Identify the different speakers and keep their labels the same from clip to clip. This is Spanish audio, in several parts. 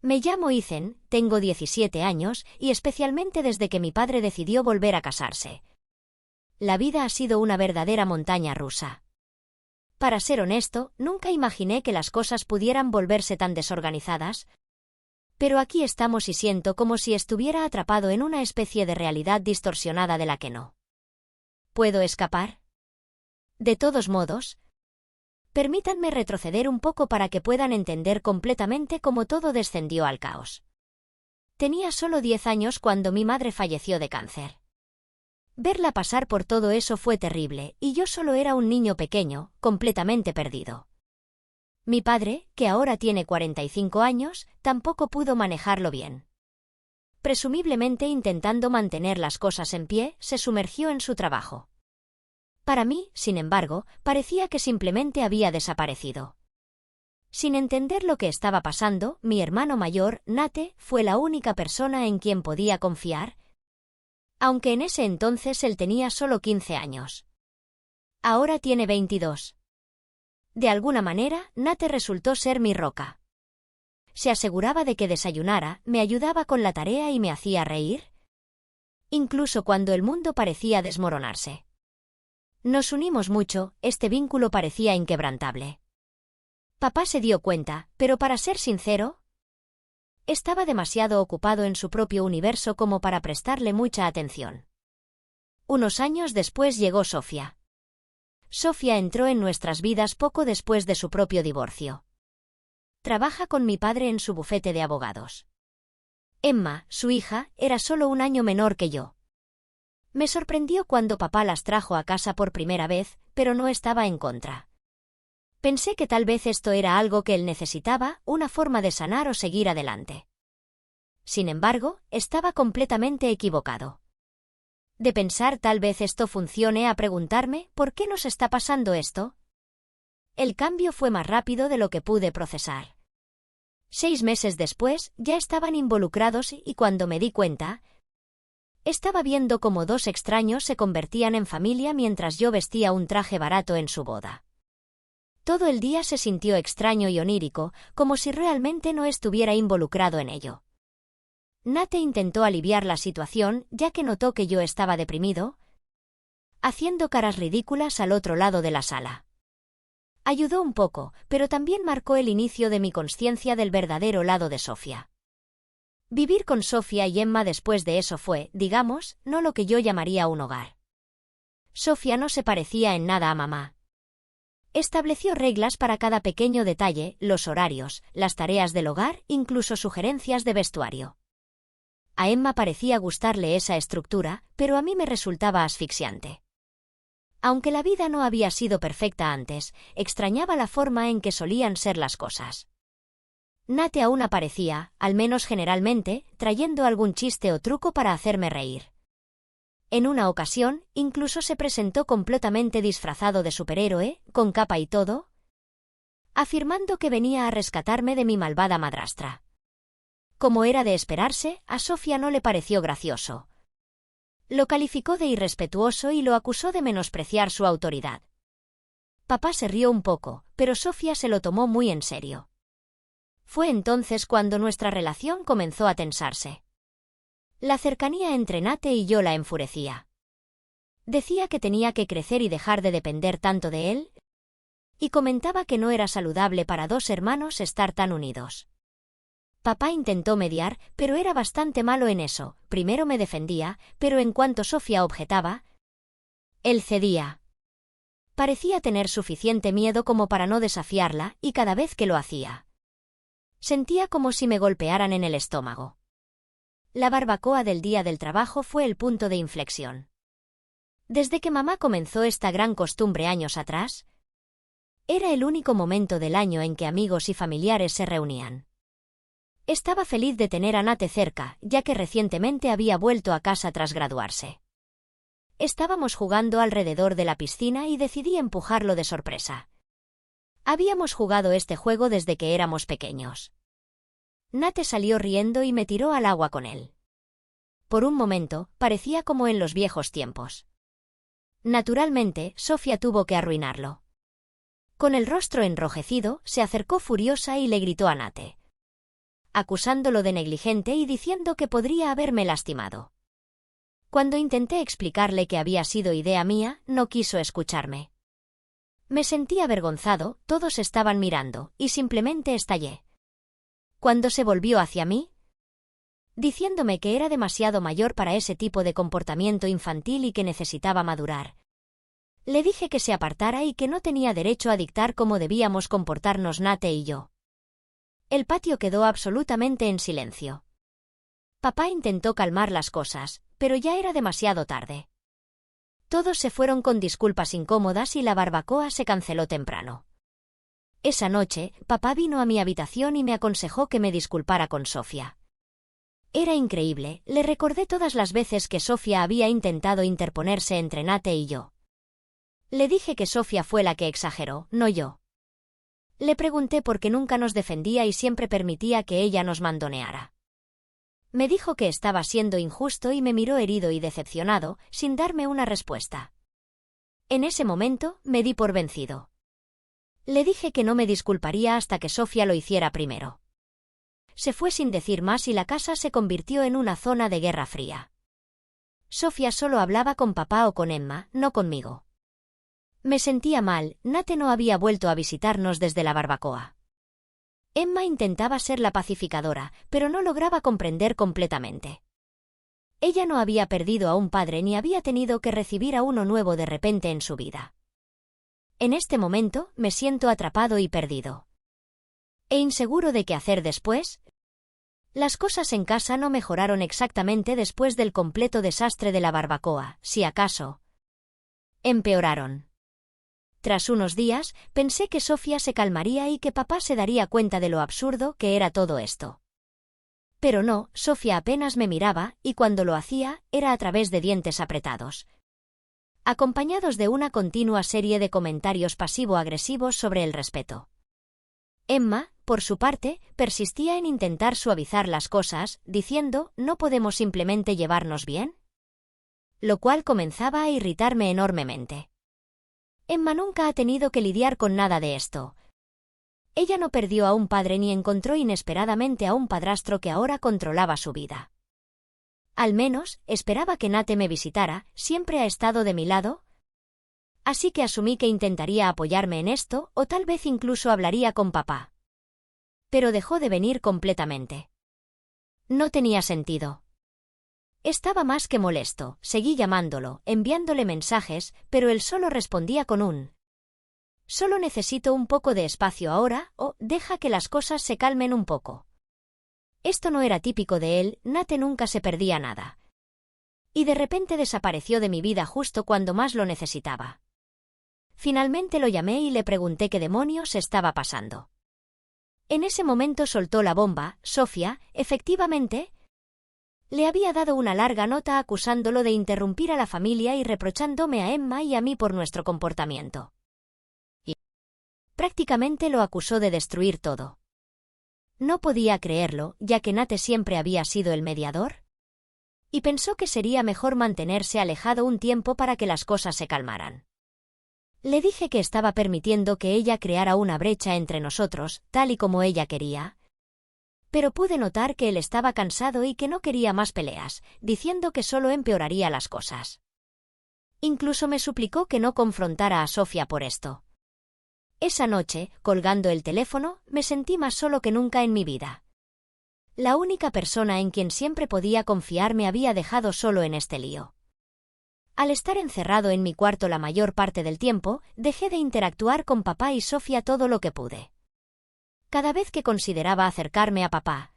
Speaker 1: Me llamo Ethan, tengo 17 años y especialmente desde que mi padre decidió volver a casarse. La vida ha sido una verdadera montaña rusa. Para ser honesto, nunca imaginé que las cosas pudieran volverse tan desorganizadas. Pero aquí estamos y siento como si estuviera atrapado en una especie de realidad distorsionada de la que no puedo escapar. De todos modos, permítanme retroceder un poco para que puedan entender completamente cómo todo descendió al caos. Tenía solo 10 años cuando mi madre falleció de cáncer. Verla pasar por todo eso fue terrible, y yo solo era un niño pequeño, completamente perdido. Mi padre, que ahora tiene 45 años, tampoco pudo manejarlo bien. Presumiblemente intentando mantener las cosas en pie, se sumergió en su trabajo. Para mí, sin embargo, parecía que simplemente había desaparecido. Sin entender lo que estaba pasando, mi hermano mayor, Nate, fue la única persona en quien podía confiar, aunque en ese entonces él tenía solo 15 años. Ahora tiene 22. De alguna manera, Nate resultó ser mi roca. Se aseguraba de que desayunara, me ayudaba con la tarea y me hacía reír, incluso cuando el mundo parecía desmoronarse. Nos unimos mucho, este vínculo parecía inquebrantable. Papá se dio cuenta, pero para ser sincero, estaba demasiado ocupado en su propio universo como para prestarle mucha atención. Unos años después llegó Sofía. Sofía entró en nuestras vidas poco después de su propio divorcio. Trabaja con mi padre en su bufete de abogados. Emma, su hija, era solo un año menor que yo. Me sorprendió cuando papá las trajo a casa por primera vez, pero no estaba en contra. Pensé que tal vez esto era algo que él necesitaba, una forma de sanar o seguir adelante. Sin embargo, estaba completamente equivocado. De pensar tal vez esto funcione a preguntarme, ¿por qué nos está pasando esto? El cambio fue más rápido de lo que pude procesar. 6 meses después, ya estaban involucrados y cuando me di cuenta, estaba viendo cómo 2 extraños se convertían en familia mientras yo vestía un traje barato en su boda. Todo el día se sintió extraño y onírico, como si realmente no estuviera involucrado en ello. Nate intentó aliviar la situación, ya que notó que yo estaba deprimido, haciendo caras ridículas al otro lado de la sala. Ayudó un poco, pero también marcó el inicio de mi consciencia del verdadero lado de Sofía. Vivir con Sofía y Emma después de eso fue, digamos, no lo que yo llamaría un hogar. Sofía no se parecía en nada a mamá. Estableció reglas para cada pequeño detalle, los horarios, las tareas del hogar, incluso sugerencias de vestuario. A Emma parecía gustarle esa estructura, pero a mí me resultaba asfixiante. Aunque la vida no había sido perfecta antes, extrañaba la forma en que solían ser las cosas. Nate aún aparecía, al menos generalmente, trayendo algún chiste o truco para hacerme reír. En una ocasión, incluso se presentó completamente disfrazado de superhéroe, con capa y todo, afirmando que venía a rescatarme de mi malvada madrastra. Como era de esperarse, a Sofía no le pareció gracioso. Lo calificó de irrespetuoso y lo acusó de menospreciar su autoridad. Papá se rió un poco, pero Sofía se lo tomó muy en serio. Fue entonces cuando nuestra relación comenzó a tensarse. La cercanía entre Nate y yo la enfurecía. Decía que tenía que crecer y dejar de depender tanto de él, y comentaba que no era saludable para 2 hermanos estar tan unidos. Papá intentó mediar, pero era bastante malo en eso. Primero me defendía, pero en cuanto Sofía objetaba, él cedía. Parecía tener suficiente miedo como para no desafiarla, y cada vez que lo hacía, sentía como si me golpearan en el estómago. La barbacoa del día del trabajo fue el punto de inflexión. Desde que mamá comenzó esta gran costumbre años atrás, era el único momento del año en que amigos y familiares se reunían. Estaba feliz de tener a Nate cerca, ya que recientemente había vuelto a casa tras graduarse. Estábamos jugando alrededor de la piscina y decidí empujarlo de sorpresa. Habíamos jugado este juego desde que éramos pequeños. Nate salió riendo y me tiró al agua con él. Por un momento, parecía como en los viejos tiempos. Naturalmente, Sofía tuvo que arruinarlo. Con el rostro enrojecido, se acercó furiosa y le gritó a Nate: acusándolo de negligente y diciendo que podría haberme lastimado. Cuando intenté explicarle que había sido idea mía, no quiso escucharme. Me sentí avergonzado, todos estaban mirando, y simplemente estallé. Cuando se volvió hacia mí, diciéndome que era demasiado mayor para ese tipo de comportamiento infantil y que necesitaba madurar. Le dije que se apartara y que no tenía derecho a dictar cómo debíamos comportarnos Nate y yo. El patio quedó absolutamente en silencio. Papá intentó calmar las cosas, pero ya era demasiado tarde. Todos se fueron con disculpas incómodas y la barbacoa se canceló temprano. Esa noche, papá vino a mi habitación y me aconsejó que me disculpara con Sofía. Era increíble, le recordé todas las veces que Sofía había intentado interponerse entre Nate y yo. Le dije que Sofía fue la que exageró, no yo. Le pregunté por qué nunca nos defendía y siempre permitía que ella nos mandoneara. Me dijo que estaba siendo injusto y me miró herido y decepcionado, sin darme una respuesta. En ese momento, me di por vencido. Le dije que no me disculparía hasta que Sofía lo hiciera primero. Se fue sin decir más y la casa se convirtió en una zona de guerra fría. Sofía solo hablaba con papá o con Emma, no conmigo. Me sentía mal, Nate no había vuelto a visitarnos desde la barbacoa. Emma intentaba ser la pacificadora, pero no lograba comprender completamente. Ella no había perdido a un padre ni había tenido que recibir a uno nuevo de repente en su vida. En este momento, me siento atrapado y perdido. E inseguro de qué hacer después. Las cosas en casa no mejoraron exactamente después del completo desastre de la barbacoa, si acaso. Empeoraron. Tras unos días, pensé que Sofía se calmaría y que papá se daría cuenta de lo absurdo que era todo esto. Pero no, Sofía apenas me miraba, y cuando lo hacía, era a través de dientes apretados, acompañados de una continua serie de comentarios pasivo-agresivos sobre el respeto. Emma, por su parte, persistía en intentar suavizar las cosas, diciendo, ¿no podemos simplemente llevarnos bien? Lo cual comenzaba a irritarme enormemente. Emma nunca ha tenido que lidiar con nada de esto. Ella no perdió a un padre ni encontró inesperadamente a un padrastro que ahora controlaba su vida. Al menos, esperaba que Nate me visitara, siempre ha estado de mi lado. Así que asumí que intentaría apoyarme en esto, o tal vez incluso hablaría con papá. Pero dejó de venir completamente. No tenía sentido. Estaba más que molesto, seguí llamándolo, enviándole mensajes, pero él solo respondía con un «Solo necesito un poco de espacio ahora» o «Deja que las cosas se calmen un poco». Esto no era típico de él, Nate nunca se perdía nada. Y de repente desapareció de mi vida justo cuando más lo necesitaba. Finalmente lo llamé y le pregunté qué demonios estaba pasando. En ese momento soltó la bomba, Sofía, efectivamente, le había dado una larga nota acusándolo de interrumpir a la familia y reprochándome a Emma y a mí por nuestro comportamiento. Y prácticamente lo acusó de destruir todo. No podía creerlo, ya que Nate siempre había sido el mediador. Y pensó que sería mejor mantenerse alejado un tiempo para que las cosas se calmaran. Le dije que estaba permitiendo que ella creara una brecha entre nosotros, tal y como ella quería. Pero pude notar que él estaba cansado y que no quería más peleas, diciendo que solo empeoraría las cosas. Incluso me suplicó que no confrontara a Sofía por esto. Esa noche, colgando el teléfono, me sentí más solo que nunca en mi vida. La única persona en quien siempre podía confiar me había dejado solo en este lío. Al estar encerrado en mi cuarto la mayor parte del tiempo, dejé de interactuar con papá y Sofía todo lo que pude. Cada vez que consideraba acercarme a papá,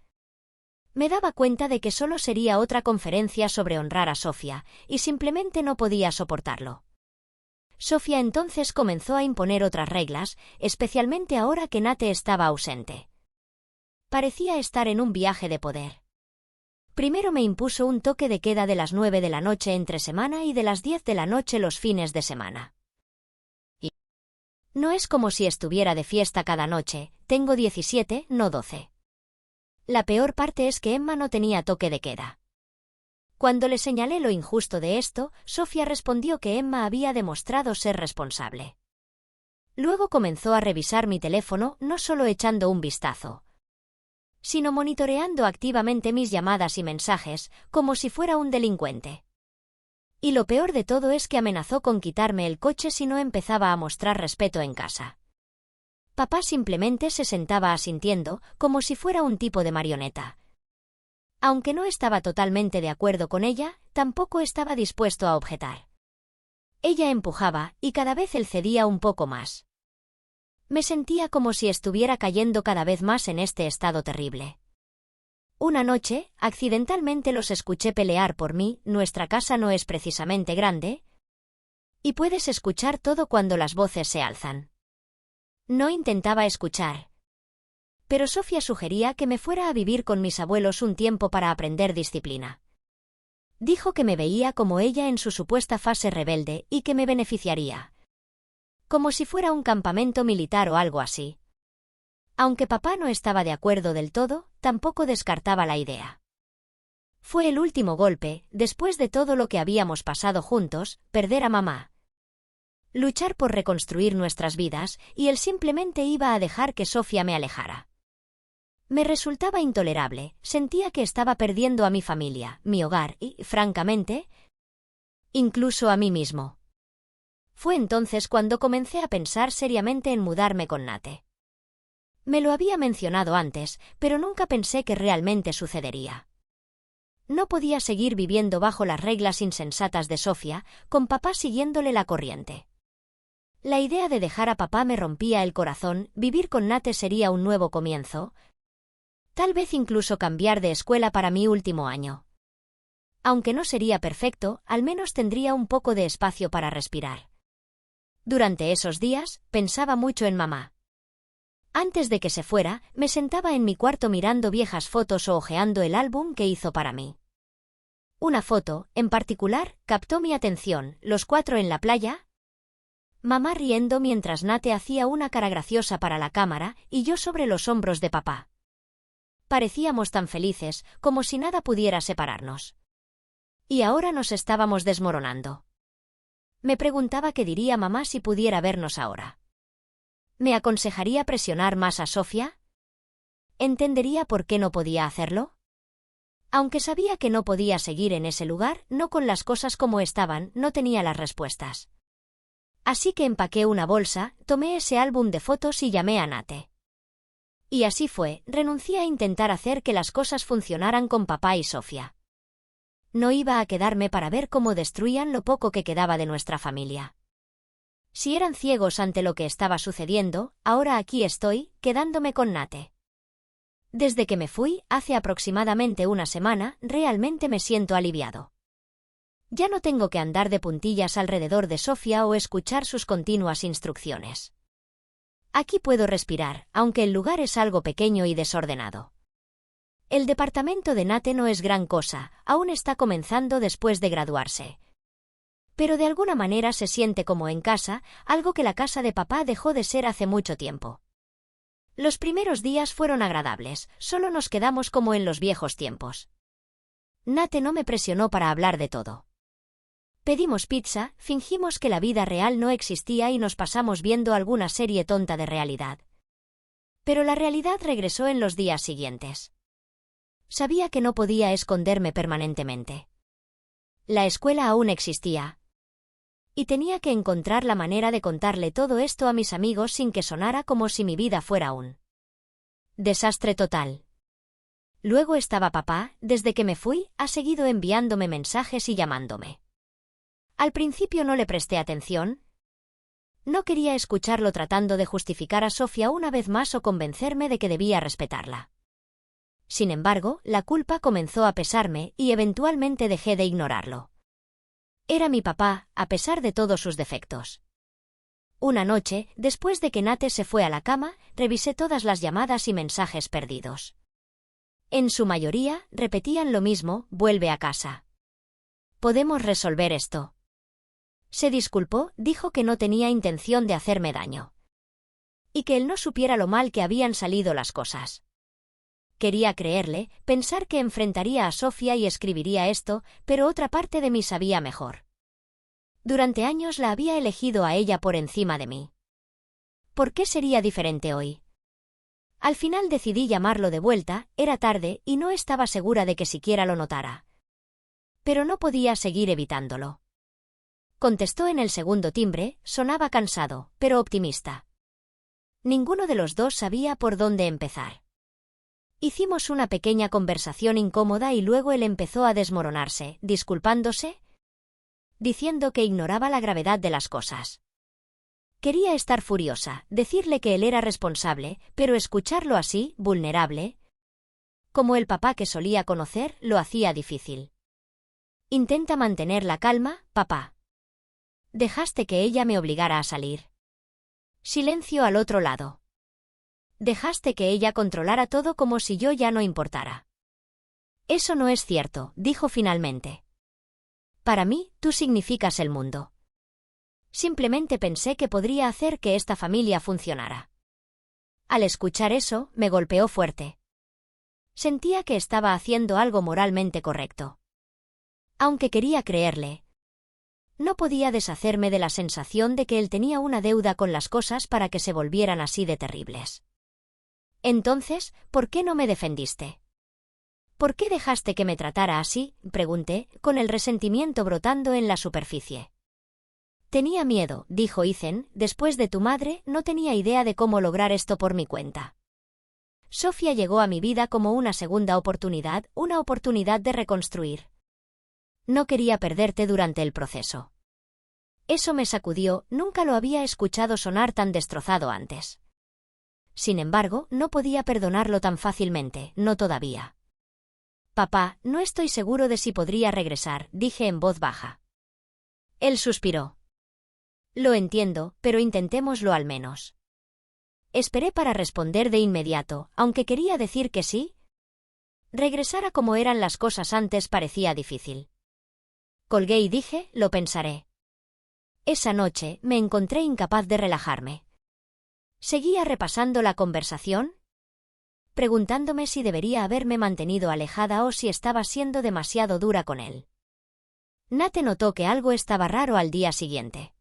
Speaker 1: me daba cuenta de que solo sería otra conferencia sobre honrar a Sofía, y simplemente no podía soportarlo. Sofía entonces comenzó a imponer otras reglas, especialmente ahora que Nate estaba ausente. Parecía estar en un viaje de poder. Primero me impuso un toque de queda de las 9 de la noche entre semana y de las 10 de la noche los fines de semana. Y no es como si estuviera de fiesta cada noche, tengo 17, no 12. La peor parte es que Emma no tenía toque de queda. Cuando le señalé lo injusto de esto, Sofía respondió que Emma había demostrado ser responsable. Luego comenzó a revisar mi teléfono, no solo echando un vistazo. sino monitoreando activamente mis llamadas y mensajes, como si fuera un delincuente. Y lo peor de todo es que amenazó con quitarme el coche si no empezaba a mostrar respeto en casa. Papá simplemente se sentaba asintiendo, como si fuera un tipo de marioneta. Aunque no estaba totalmente de acuerdo con ella, tampoco estaba dispuesto a objetar. Ella empujaba, y cada vez él cedía un poco más. Me sentía como si estuviera cayendo cada vez más en este estado terrible. Una noche, accidentalmente los escuché pelear por mí. Nuestra casa no es precisamente grande, y puedes escuchar todo cuando las voces se alzan. No intentaba escuchar, pero Sofía sugería que me fuera a vivir con mis abuelos un tiempo para aprender disciplina. Dijo que me veía como ella en su supuesta fase rebelde y que me beneficiaría. Como si fuera un campamento militar o algo así. Aunque papá no estaba de acuerdo del todo, tampoco descartaba la idea. Fue el último golpe, después de todo lo que habíamos pasado juntos, perder a mamá. Luchar por reconstruir nuestras vidas, y él simplemente iba a dejar que Sofía me alejara. Me resultaba intolerable, sentía que estaba perdiendo a mi familia, mi hogar y, francamente, incluso a mí mismo. Fue entonces cuando comencé a pensar seriamente en mudarme con Nate. Me lo había mencionado antes, pero nunca pensé que realmente sucedería. No podía seguir viviendo bajo las reglas insensatas de Sofía, con papá siguiéndole la corriente. La idea de dejar a papá me rompía el corazón. Vivir con Nate sería un nuevo comienzo. Tal vez incluso cambiar de escuela para mi último año. Aunque no sería perfecto, al menos tendría un poco de espacio para respirar. Durante esos días, pensaba mucho en mamá. Antes de que se fuera, me sentaba en mi cuarto mirando viejas fotos o hojeando el álbum que hizo para mí. Una foto, en particular, captó mi atención: los 4 en la playa. Mamá riendo mientras Nate hacía una cara graciosa para la cámara, y yo sobre los hombros de papá. Parecíamos tan felices, como si nada pudiera separarnos. Y ahora nos estábamos desmoronando. Me preguntaba qué diría mamá si pudiera vernos ahora. ¿Me aconsejaría presionar más a Sofía? ¿Entendería por qué no podía hacerlo? Aunque sabía que no podía seguir en ese lugar, no con las cosas como estaban, no tenía las respuestas. Así que empaqué una bolsa, tomé ese álbum de fotos y llamé a Nate. Y así fue, renuncié a intentar hacer que las cosas funcionaran con papá y Sofía. No iba a quedarme para ver cómo destruían lo poco que quedaba de nuestra familia. Si eran ciegos ante lo que estaba sucediendo, ahora aquí estoy, quedándome con Nate. Desde que me fui, hace aproximadamente una semana, realmente me siento aliviado. Ya no tengo que andar de puntillas alrededor de Sofía o escuchar sus continuas instrucciones. Aquí puedo respirar, aunque el lugar es algo pequeño y desordenado. El departamento de Nate no es gran cosa, aún está comenzando después de graduarse. Pero de alguna manera se siente como en casa, algo que la casa de papá dejó de ser hace mucho tiempo. Los primeros días fueron agradables, solo nos quedamos como en los viejos tiempos. Nate no me presionó para hablar de todo. Pedimos pizza, fingimos que la vida real no existía y nos pasamos viendo alguna serie tonta de realidad. Pero la realidad regresó en los días siguientes. Sabía que no podía esconderme permanentemente. La escuela aún existía. Y tenía que encontrar la manera de contarle todo esto a mis amigos sin que sonara como si mi vida fuera un desastre total. Luego estaba papá. Desde que me fui, ha seguido enviándome mensajes y llamándome. Al principio no le presté atención. No quería escucharlo tratando de justificar a Sofía una vez más o convencerme de que debía respetarla. Sin embargo, la culpa comenzó a pesarme y eventualmente dejé de ignorarlo. Era mi papá, a pesar de todos sus defectos. Una noche, después de que Nate se fue a la cama, revisé todas las llamadas y mensajes perdidos. En su mayoría, repetían lo mismo: vuelve a casa. Podemos resolver esto. Se disculpó, dijo que no tenía intención de hacerme daño. Y que él no supiera lo mal que habían salido las cosas. Quería creerle, pensar que enfrentaría a Sofía y escribiría esto, pero otra parte de mí sabía mejor. Durante años la había elegido a ella por encima de mí. ¿Por qué sería diferente hoy? Al final decidí llamarlo de vuelta, era tarde y no estaba segura de que siquiera lo notara. Pero no podía seguir evitándolo. Contestó en el segundo timbre, sonaba cansado, pero optimista. Ninguno de los dos sabía por dónde empezar. Hicimos una pequeña conversación incómoda y luego él empezó a desmoronarse, disculpándose, diciendo que ignoraba la gravedad de las cosas. Quería estar furiosa, decirle que él era responsable, pero escucharlo así, vulnerable, como el papá que solía conocer, lo hacía difícil. Intenta mantener la calma, papá. Dejaste que ella me obligara a salir. Silencio al otro lado. Dejaste que ella controlara todo como si yo ya no importara. Eso no es cierto, dijo finalmente. Para mí, tú significas el mundo. Simplemente pensé que podría hacer que esta familia funcionara. Al escuchar eso, me golpeó fuerte. Sentía que estaba haciendo algo moralmente correcto. Aunque quería creerle, no podía deshacerme de la sensación de que él tenía una deuda con las cosas para que se volvieran así de terribles. Entonces, ¿por qué no me defendiste? ¿Por qué dejaste que me tratara así?, pregunté, con el resentimiento brotando en la superficie. Tenía miedo, dijo Ethan, después de tu madre, no tenía idea de cómo lograr esto por mi cuenta. Sofía llegó a mi vida como una segunda oportunidad, una oportunidad de reconstruir. No quería perderte durante el proceso. Eso me sacudió, nunca lo había escuchado sonar tan destrozado antes. Sin embargo, no podía perdonarlo tan fácilmente, no todavía. Papá, no estoy seguro de si podría regresar, dije en voz baja. Él suspiró. Lo entiendo, pero intentémoslo al menos. Esperé para responder de inmediato, aunque quería decir que sí. Regresar a como eran las cosas antes parecía difícil. Colgué y dije, lo pensaré. Esa noche me encontré incapaz de relajarme. Seguía repasando la conversación, preguntándome si debería haberme mantenido alejada o si estaba siendo demasiado dura con él. Nate notó que algo estaba raro al día siguiente.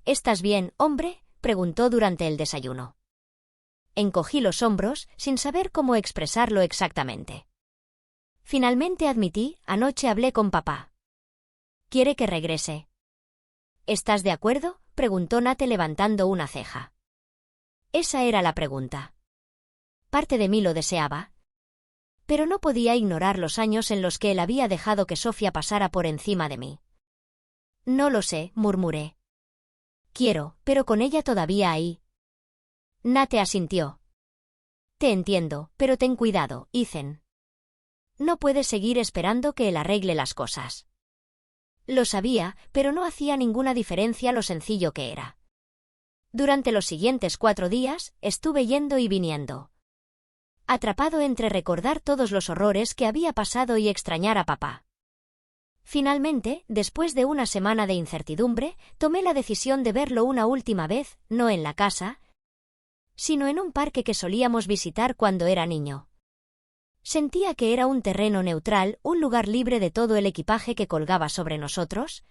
Speaker 1: ¿Estás bien, hombre?, preguntó durante el desayuno. Encogí los hombros, sin saber cómo expresarlo exactamente. Finalmente admití, anoche hablé con papá. Quiere que regrese. ¿Estás de acuerdo?, preguntó Nate levantando una ceja. Esa era la pregunta. Parte de mí lo deseaba, pero no podía ignorar los años en los que él había dejado que Sofía pasara por encima de mí. No lo sé, murmuré. Quiero, pero con ella todavía ahí. Nate asintió. Te entiendo, pero ten cuidado, Ethan. No puedes seguir esperando que él arregle las cosas. Lo sabía, pero no hacía ninguna diferencia lo sencillo que era. Durante los siguientes 4 días, estuve yendo y viniendo, atrapado entre recordar todos los horrores que había pasado y extrañar a papá. Finalmente, después de una semana de incertidumbre, tomé la decisión de verlo una última vez, no en la casa, sino en un parque que solíamos visitar cuando era niño. Sentía que era un terreno neutral, un lugar libre de todo el equipaje que colgaba sobre nosotros,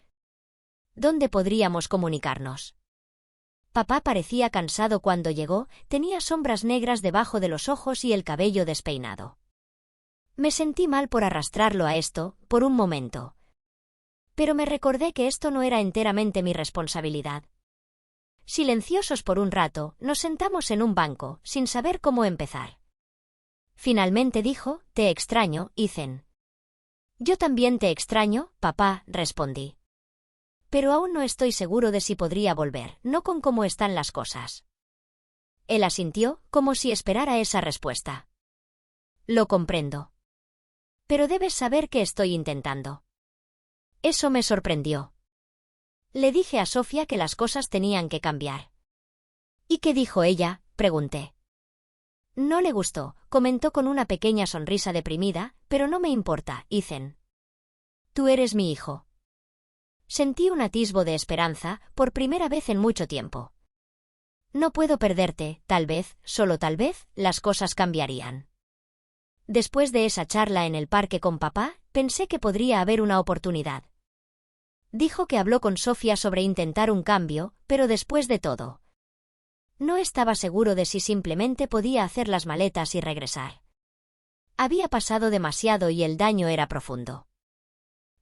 Speaker 1: donde podríamos comunicarnos. Papá parecía cansado cuando llegó, tenía sombras negras debajo de los ojos y el cabello despeinado. Me sentí mal por arrastrarlo a esto, por un momento. Pero me recordé que esto no era enteramente mi responsabilidad. Silenciosos por un rato, nos sentamos en un banco, sin saber cómo empezar. Finalmente dijo, te extraño, Ethan. Yo también te extraño, papá, respondí. Pero aún no estoy seguro de si podría volver, no con cómo están las cosas. Él asintió, como si esperara esa respuesta. Lo comprendo. Pero debes saber que estoy intentando. Eso me sorprendió. Le dije a Sofía que las cosas tenían que cambiar. ¿Y qué dijo ella?, pregunté. No le gustó, comentó con una pequeña sonrisa deprimida, pero no me importa, Ethan. Tú eres mi hijo. Sentí un atisbo de esperanza, por primera vez en mucho tiempo. No puedo perderte, tal vez, solo tal vez, las cosas cambiarían. Después de esa charla en el parque con papá, pensé que podría haber una oportunidad. Dijo que habló con Sofía sobre intentar un cambio, pero después de todo, No estaba seguro de si simplemente podía hacer las maletas y regresar. Había pasado demasiado y el daño era profundo.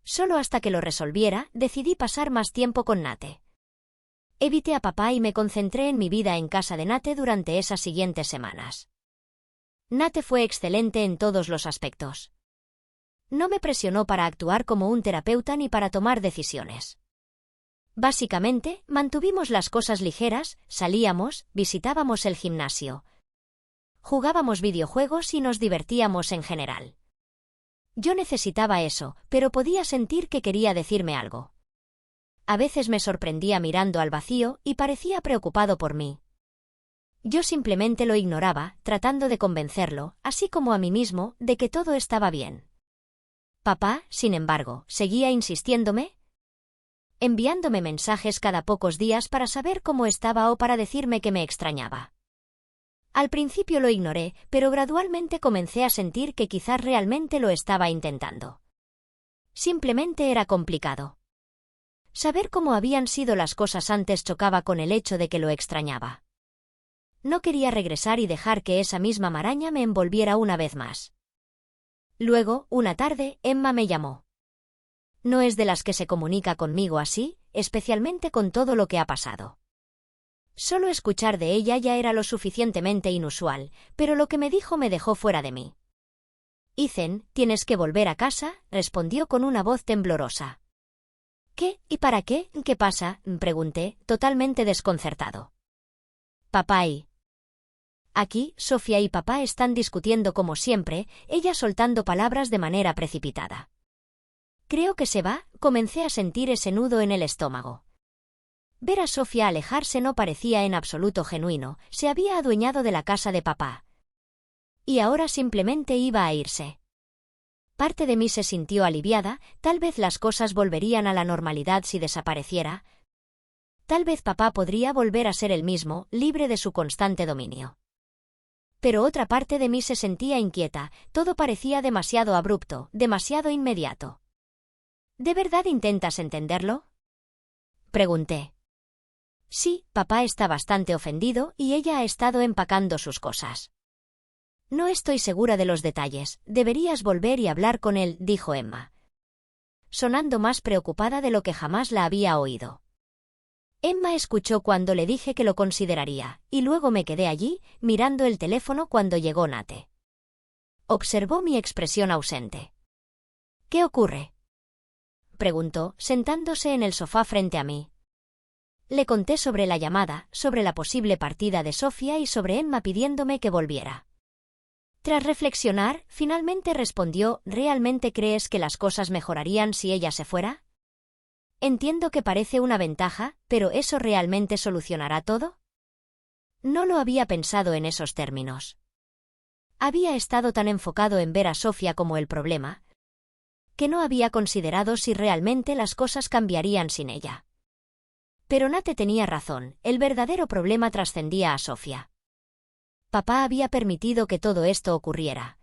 Speaker 1: Solo hasta que lo resolviera, decidí pasar más tiempo con Nate. Evité a papá y me concentré en mi vida en casa de Nate durante esas siguientes semanas. Nate fue excelente en todos los aspectos. No me presionó para actuar como un terapeuta ni para tomar decisiones. Básicamente, mantuvimos las cosas ligeras, salíamos, visitábamos el gimnasio. Jugábamos videojuegos y nos divertíamos en general. Yo necesitaba eso, pero podía sentir que quería decirme algo. A veces me sorprendía mirando al vacío y parecía preocupado por mí. Yo simplemente lo ignoraba, tratando de convencerlo, así como a mí mismo, de que todo estaba bien. Papá, sin embargo, seguía insistiéndome, enviándome mensajes cada pocos días para saber cómo estaba o para decirme que me extrañaba. Al principio lo ignoré, pero gradualmente comencé a sentir que quizás realmente lo estaba intentando. Simplemente era complicado. Saber cómo habían sido las cosas antes chocaba con el hecho de que lo extrañaba. No quería regresar y dejar que esa misma maraña me envolviera una vez más. Luego, una tarde, Emma me llamó. No es de las que se comunica conmigo así, especialmente con todo lo que ha pasado. Solo escuchar de ella ya era lo suficientemente inusual, pero lo que me dijo me dejó fuera de mí. Ethan, tienes que volver a casa, respondió con una voz temblorosa. ¿Qué? ¿Y para qué? ¿Qué pasa? Pregunté, totalmente desconcertado. Papá y... Aquí, Sofía y papá están discutiendo como siempre, ella soltando palabras de manera precipitada. Creo que se va, comencé a sentir ese nudo en el estómago. Ver a Sofía alejarse no parecía en absoluto genuino, se había adueñado de la casa de papá. Y ahora simplemente iba a irse. Parte de mí se sintió aliviada, tal vez las cosas volverían a la normalidad si desapareciera. Tal vez papá podría volver a ser el mismo, libre de su constante dominio. Pero otra parte de mí se sentía inquieta, todo parecía demasiado abrupto, demasiado inmediato. ¿De verdad intentas entenderlo? Pregunté. Sí, papá está bastante ofendido y ella ha estado empacando sus cosas. No estoy segura de los detalles, deberías volver y hablar con él, dijo Emma, sonando más preocupada de lo que jamás la había oído. Emma escuchó cuando le dije que lo consideraría, y luego me quedé allí, mirando el teléfono cuando llegó Nate. Observó mi expresión ausente. ¿Qué ocurre?, preguntó, sentándose en el sofá frente a mí. Le conté sobre la llamada, sobre la posible partida de Sofía y sobre Emma pidiéndome que volviera. Tras reflexionar, finalmente respondió, ¿realmente crees que las cosas mejorarían si ella se fuera? Entiendo que parece una ventaja, pero ¿eso realmente solucionará todo? No lo había pensado en esos términos. Había estado tan enfocado en ver a Sofía como el problema, que no había considerado si realmente las cosas cambiarían sin ella. Pero Nate tenía razón, el verdadero problema trascendía a Sofía. Papá había permitido que todo esto ocurriera.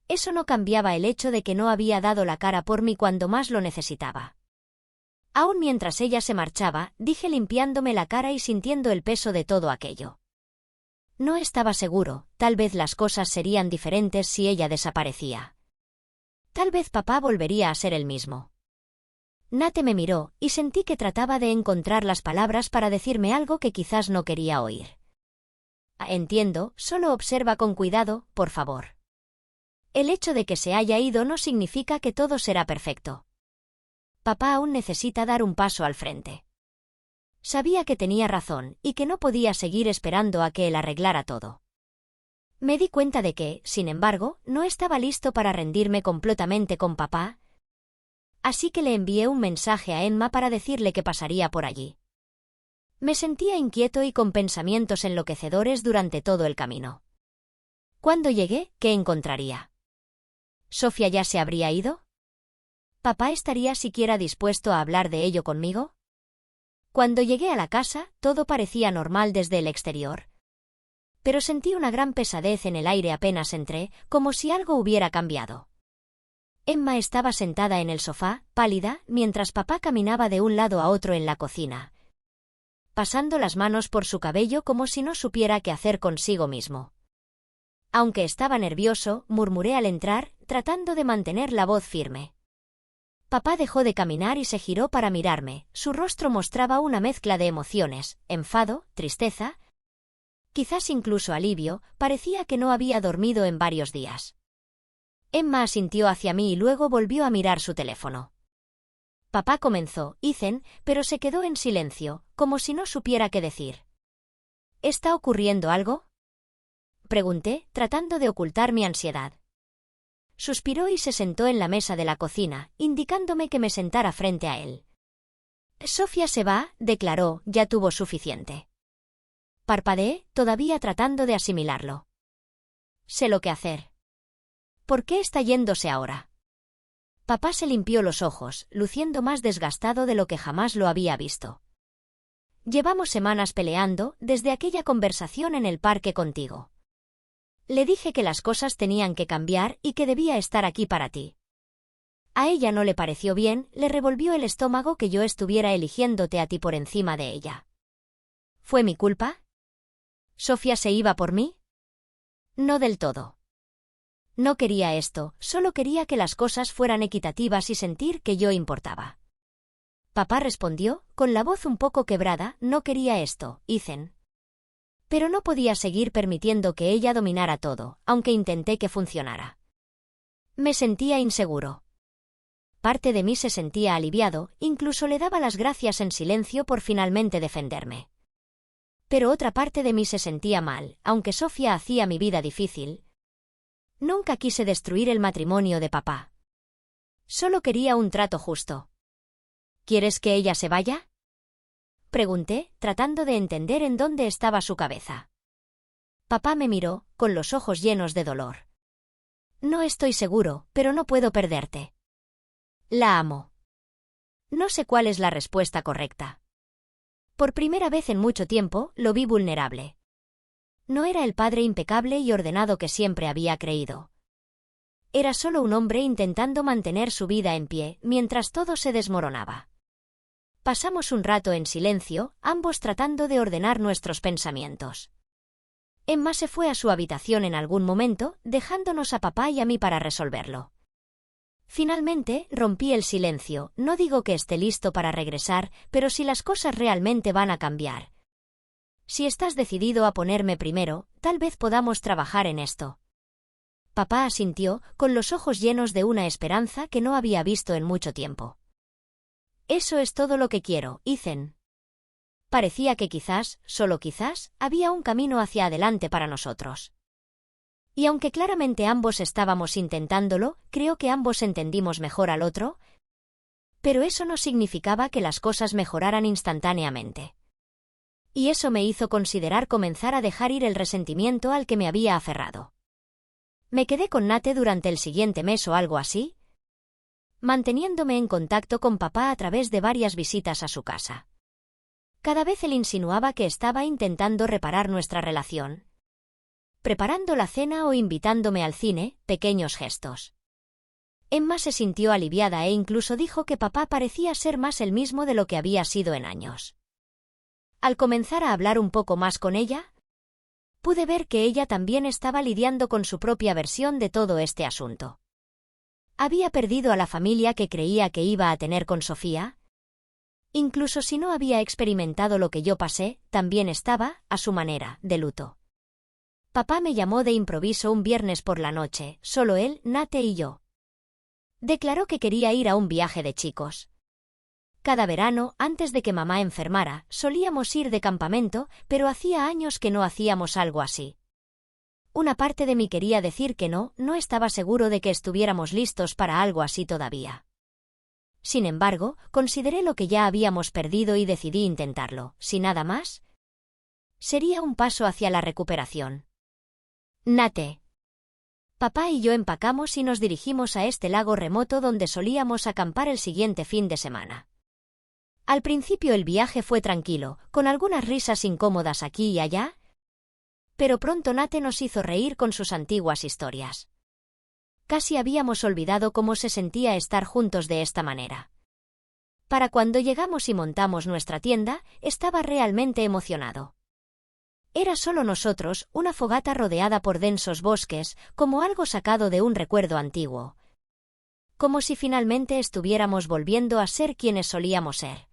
Speaker 1: Eso no cambiaba el hecho de que no había dado la cara por mí cuando más lo necesitaba. Aún mientras ella se marchaba, dije limpiándome la cara y sintiendo el peso de todo aquello. No estaba seguro, tal vez las cosas serían diferentes si ella desaparecía. Tal vez papá volvería a ser el mismo. Nate me miró, y sentí que trataba de encontrar las palabras para decirme algo que quizás no quería oír. Entiendo, solo observa con cuidado, por favor. El hecho de que se haya ido no significa que todo será perfecto. Papá aún necesita dar un paso al frente. Sabía que tenía razón, y que no podía seguir esperando a que él arreglara todo. Me di cuenta de que, sin embargo, no estaba listo para rendirme completamente con papá, así que le envié un mensaje a Emma para decirle que pasaría por allí. Me sentía inquieto y con pensamientos enloquecedores durante todo el camino. Cuando llegué, ¿qué encontraría? ¿Sofía ya se habría ido? ¿Papá estaría siquiera dispuesto a hablar de ello conmigo? Cuando llegué a la casa, todo parecía normal desde el exterior. Pero sentí una gran pesadez en el aire apenas entré, como si algo hubiera cambiado. Emma estaba sentada en el sofá, pálida, mientras papá caminaba de un lado a otro en la cocina. pasando las manos por su cabello como si no supiera qué hacer consigo mismo. Aunque estaba nervioso, murmuré al entrar, tratando de mantener la voz firme. Papá dejó de caminar y se giró para mirarme. Su rostro mostraba una mezcla de emociones, enfado, tristeza, quizás incluso alivio. Parecía que no había dormido en varios días. Emma asintió hacia mí y luego volvió a mirar su teléfono. Papá comenzó, Ethan, pero se quedó en silencio, como si no supiera qué decir. ¿Está ocurriendo algo?, pregunté, tratando de ocultar mi ansiedad. Suspiró y se sentó en la mesa de la cocina, indicándome que me sentara frente a él. Sofía se va, declaró, ya tuvo suficiente. Parpadeé, todavía tratando de asimilarlo. Sé lo que hacer. ¿Por qué está yéndose ahora? Papá se limpió los ojos, luciendo más desgastado de lo que jamás lo había visto. Llevamos semanas peleando, desde aquella conversación en el parque contigo. Le dije que las cosas tenían que cambiar y que debía estar aquí para ti. A ella no le pareció bien, le revolvió el estómago que yo estuviera eligiéndote a ti por encima de ella. ¿Fue mi culpa? ¿Sofía se iba por mí? No del todo. No quería esto, solo quería que las cosas fueran equitativas y sentir que yo importaba. Papá respondió, con la voz un poco quebrada, no quería esto, Ethan. Pero no podía seguir permitiendo que ella dominara todo, aunque intenté que funcionara. Me sentía inseguro. Parte de mí se sentía aliviado, incluso le daba las gracias en silencio por finalmente defenderme. Pero otra parte de mí se sentía mal, aunque Sofía hacía mi vida difícil. Nunca quise destruir el matrimonio de papá. Solo quería un trato justo. ¿Quieres que ella se vaya?, pregunté, tratando de entender en dónde estaba su cabeza. Papá me miró, con los ojos llenos de dolor. No estoy seguro, pero no puedo perderte. La amo. No sé cuál es la respuesta correcta. Por primera vez en mucho tiempo, lo vi vulnerable. No era el padre impecable y ordenado que siempre había creído. Era solo un hombre intentando mantener su vida en pie, mientras todo se desmoronaba. Pasamos un rato en silencio, ambos tratando de ordenar nuestros pensamientos. Emma se fue a su habitación en algún momento, dejándonos a papá y a mí para resolverlo. Finalmente, rompí el silencio. No digo que esté listo para regresar, pero si las cosas realmente van a cambiar. Si estás decidido a ponerme primero, tal vez podamos trabajar en esto. Papá asintió, con los ojos llenos de una esperanza que no había visto en mucho tiempo. Eso es todo lo que quiero, Ethan. Parecía que quizás, solo quizás, había un camino hacia adelante para nosotros. Y aunque claramente ambos estábamos intentándolo, creo que ambos entendimos mejor al otro. Pero eso no significaba que las cosas mejoraran instantáneamente. Y eso me hizo considerar comenzar a dejar ir el resentimiento al que me había aferrado. Me quedé con Nate durante el siguiente mes o algo así, manteniéndome en contacto con papá a través de varias visitas a su casa. Cada vez él insinuaba que estaba intentando reparar nuestra relación, preparando la cena o invitándome al cine, pequeños gestos. Emma se sintió aliviada e incluso dijo que papá parecía ser más el mismo de lo que había sido en años. Al comenzar a hablar un poco más con ella, pude ver que ella también estaba lidiando con su propia versión de todo este asunto. Había perdido a la familia que creía que iba a tener con Sofía. Incluso si no había experimentado lo que yo pasé, también estaba, a su manera, de luto. Papá me llamó de improviso un viernes por la noche, solo él, Nate y yo. Declaró que quería ir a un viaje de chicos. Cada verano, antes de que mamá enfermara, solíamos ir de campamento, pero hacía años que no hacíamos algo así. Una parte de mí quería decir que no estaba seguro de que estuviéramos listos para algo así todavía. Sin embargo, consideré lo que ya habíamos perdido y decidí intentarlo. Si nada más, sería un paso hacia la recuperación. Nate. Papá y yo empacamos y nos dirigimos a este lago remoto donde solíamos acampar el siguiente fin de semana. Al principio el viaje fue tranquilo, con algunas risas incómodas aquí y allá, pero pronto Nate nos hizo reír con sus antiguas historias. Casi habíamos olvidado cómo se sentía estar juntos de esta manera. Para cuando llegamos y montamos nuestra tienda, estaba realmente emocionado. Era solo nosotros, una fogata rodeada por densos bosques, como algo sacado de un recuerdo antiguo. Como si finalmente estuviéramos volviendo a ser quienes solíamos ser.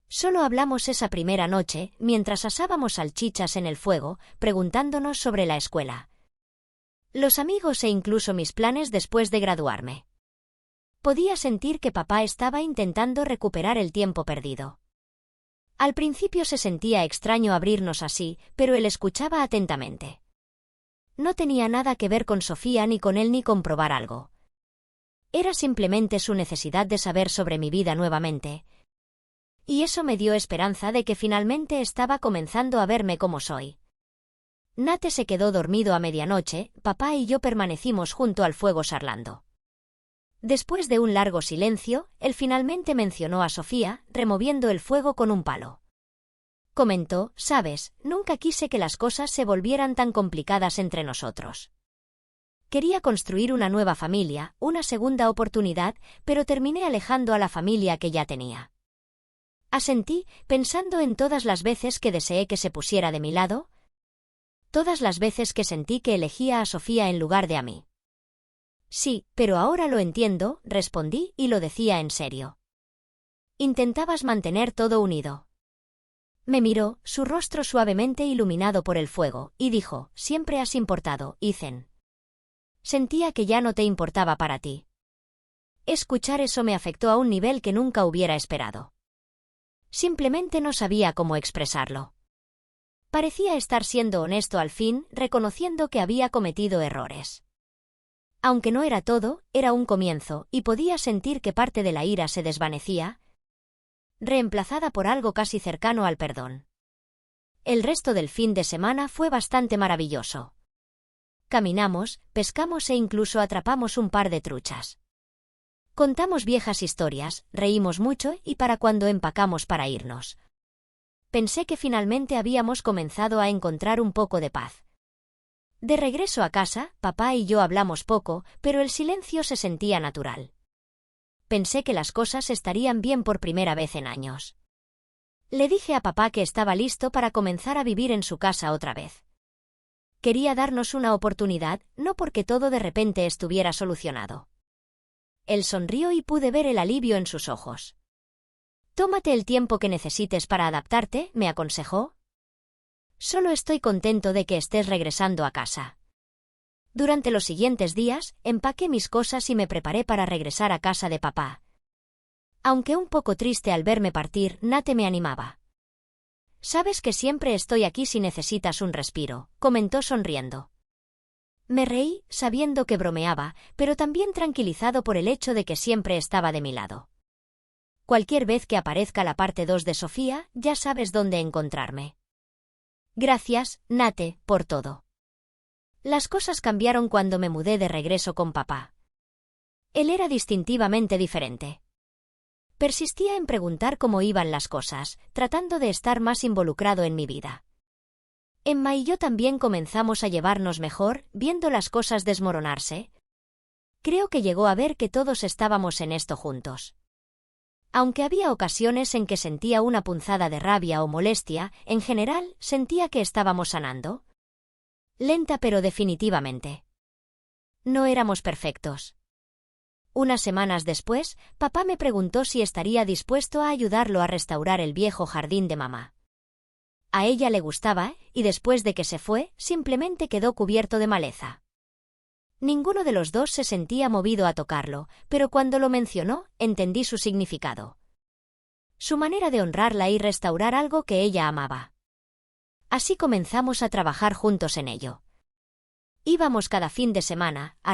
Speaker 1: Solo hablamos esa primera noche, mientras asábamos salchichas en el fuego, preguntándonos sobre la escuela, los amigos e incluso mis planes después de graduarme. Podía sentir que papá estaba intentando recuperar el tiempo perdido. Al principio se sentía extraño abrirnos así, pero él escuchaba atentamente. No tenía nada que ver con Sofía ni con él ni comprobar algo. Era simplemente su necesidad de saber sobre mi vida nuevamente. Y eso me dio esperanza de que finalmente estaba comenzando a verme como soy. Nate se quedó dormido a medianoche, papá y yo permanecimos junto al fuego charlando. Después de un largo silencio, él finalmente mencionó a Sofía, removiendo el fuego con un palo. Comentó, sabes, nunca quise que las cosas se volvieran tan complicadas entre nosotros. Quería construir una nueva familia, una segunda oportunidad, pero terminé alejando a la familia que ya tenía. Asentí, pensando en todas las veces que deseé que se pusiera de mi lado, todas las veces que sentí que elegía a Sofía en lugar de a mí. Sí, pero ahora lo entiendo, respondí y lo decía en serio. Intentabas mantener todo unido. Me miró, su rostro suavemente iluminado por el fuego, y dijo, siempre has importado, Ethan. Sentía que ya no te importaba para ti. Escuchar eso me afectó a un nivel que nunca hubiera esperado. Simplemente no sabía cómo expresarlo. Parecía estar siendo honesto al fin, reconociendo que había cometido errores. Aunque no era todo, era un comienzo, y podía sentir que parte de la ira se desvanecía, reemplazada por algo casi cercano al perdón. El resto del fin de semana fue bastante maravilloso. Caminamos, pescamos e incluso atrapamos un par de truchas. Contamos viejas historias, reímos mucho y para cuando empacamos para irnos, pensé que finalmente habíamos comenzado a encontrar un poco de paz. De regreso a casa, papá y yo hablamos poco, pero el silencio se sentía natural. Pensé que las cosas estarían bien por primera vez en años. Le dije a papá que estaba listo para comenzar a vivir en su casa otra vez. Quería darnos una oportunidad, no porque todo de repente estuviera solucionado. Él sonrió y pude ver el alivio en sus ojos. Tómate el tiempo que necesites para adaptarte, me aconsejó. Solo estoy contento de que estés regresando a casa. Durante los siguientes días, empaqué mis cosas y me preparé para regresar a casa de papá. Aunque un poco triste al verme partir, Nate me animaba. Sabes que siempre estoy aquí si necesitas un respiro, comentó sonriendo. Me reí, sabiendo que bromeaba, pero también tranquilizado por el hecho de que siempre estaba de mi lado. Cualquier vez que aparezca la parte 2 de Sofía, ya sabes dónde encontrarme. Gracias, Nate, por todo. Las cosas cambiaron cuando me mudé de regreso con papá. Él era distintivamente diferente. Persistía en preguntar cómo iban las cosas, tratando de estar más involucrado en mi vida. Emma y yo también comenzamos a llevarnos mejor, viendo las cosas desmoronarse. Creo que llegó a ver que todos estábamos en esto juntos. Aunque había ocasiones en que sentía una punzada de rabia o molestia, en general, sentía que estábamos sanando. Lenta pero definitivamente. No éramos perfectos. Unas semanas después, papá me preguntó si estaría dispuesto a ayudarlo a restaurar el viejo jardín de mamá. A ella le gustaba, y después de que se fue, simplemente quedó cubierto de maleza. Ninguno de los dos se sentía movido a tocarlo, pero cuando lo mencionó, entendí su significado. Su manera de honrarla y restaurar algo que ella amaba. Así comenzamos a trabajar juntos en ello. Íbamos cada fin de semana, a